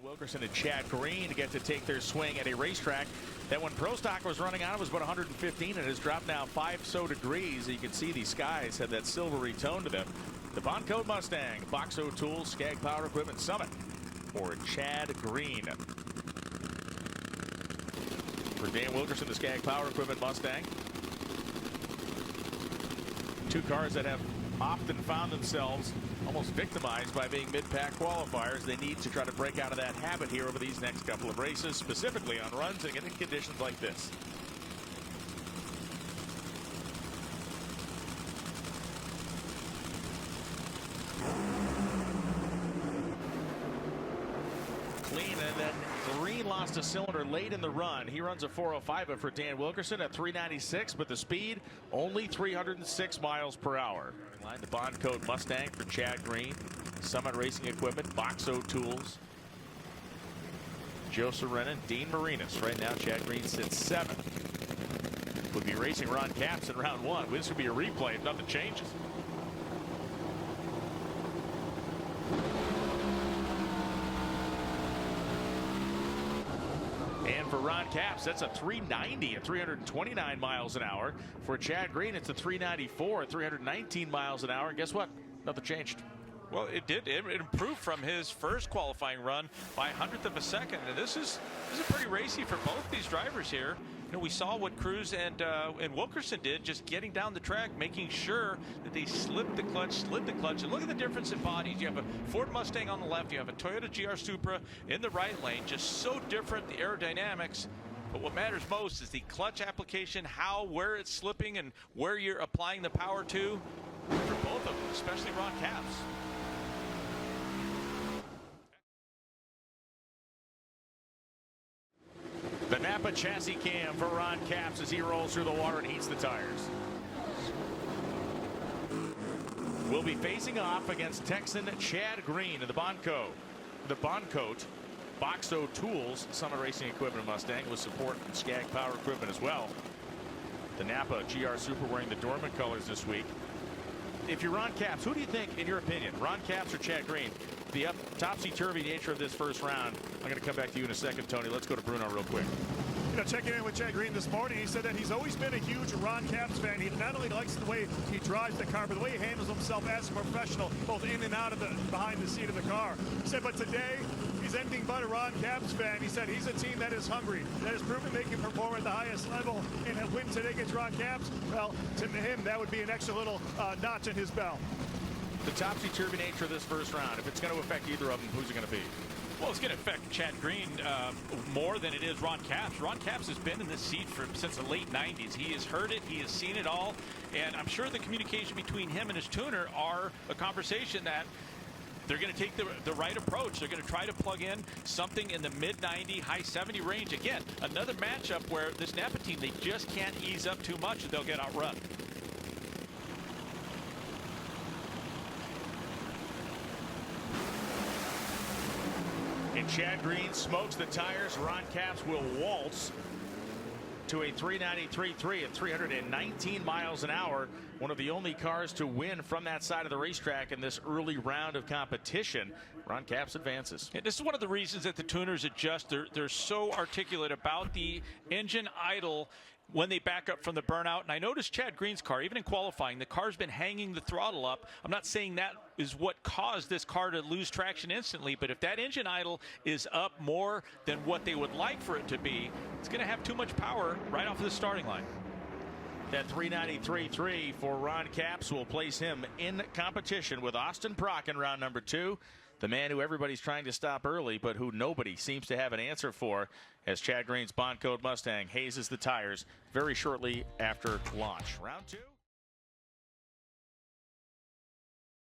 Wilkerson and Chad Green get to take their swing at a racetrack that when Pro Stock was running on it was about 115 and has dropped now 5 degrees. You can see the skies have that silvery tone to them. The Bond Code Mustang, Boxo Tools, Skag Power Equipment Summit for Chad Green. For Dan Wilkerson, the Skag Power Equipment Mustang. Two cars that have often found themselves almost victimized by being mid-pack qualifiers. They need to try to break out of that habit here over these next couple of races, specifically on runs and in conditions like this. Clean, and then Green lost a cylinder late in the run. He runs a 405, but for Dan Wilkerson at 396, but the speed only 306 miles per hour. The Bond Code Mustang for Chad Green, Summit Racing Equipment, Boxo Tools, Joe Serena, Dean Marinas. Right now, Chad Green sits 7th. Would be racing Ron Capps in round 1. This would be a replay if nothing changes. And for Ron Capps, that's a 390 at 329 miles an hour. For Chad Green, it's a 394 at 319 miles an hour. And guess what? Nothing changed. Well, it did. It improved from his first qualifying run by 100th of a second. And this is pretty racy for both these drivers here. You know, we saw what Cruz and Wilkerson did, just getting down the track, making sure that they slid the clutch. And look at the difference in bodies. You have a Ford Mustang on the left. You have a Toyota GR Supra in the right lane. Just so different, the aerodynamics. But what matters most is the clutch application, where it's slipping and where you're applying the power to for both of them, especially Ron Capps. The Napa chassis cam for Ron Capps as he rolls through the water and heats the tires. We'll be facing off against Texan Chad Green in the Bond Coat. The Bond Coat, Boxo Tools, Summit Racing Equipment Mustang with support from Skag Power Equipment as well. The Napa GR Super wearing the Dorman colors this week. If you're Ron Capps, who do you think, in your opinion, Ron Capps or Chad Green? The topsy-turvy nature of this first round. I'm going to come back to you in a second, Tony. Let's go to Bruno real quick. You know, checking in with Chad Green this morning, he said that he's always been a huge Ron Capps fan. He not only likes the way he drives the car, but the way he handles himself as a professional, both in and out of behind the seat of the car. He said, but today, he's anything but a Ron Capps fan. He said he's a team that is hungry, that has proven they can perform at the highest level, and a win today against Ron Capps, well, to him, that would be an extra little notch in his belt. The topsy-turvy nature of this first round, if it's going to affect either of them, who's it going to be? Well, it's going to affect Chad Green more than it is Ron Capps. Ron Capps has been in this seat since the late 90s. He has heard it. He has seen it all. And I'm sure the communication between him and his tuner are a conversation that they're going to take the right approach. They're going to try to plug in something in the mid-90, high 70 range. Again, another matchup where this Napa team, they just can't ease up too much or they'll get outrun. And Chad Green smokes the tires. Ron Capps will waltz to a 393.3 at 319 miles an hour. One of the only cars to win from that side of the racetrack in this early round of competition. Ron Capps advances. And this is one of the reasons that the tuners adjust. They're so articulate about the engine idle when they back up from the burnout. And I noticed Chad Green's car, even in qualifying, the car's been hanging the throttle up. I'm not saying that is what caused this car to lose traction instantly, but if that engine idle is up more than what they would like for it to be, it's going to have too much power right off of the starting line. That 393.3 for Ron Capps will place him in competition with Austin Prock in round number 2. The man who everybody's trying to stop early, but who nobody seems to have an answer for, as Chad Green's Bond Code Mustang hazes the tires very shortly after launch. Round 2.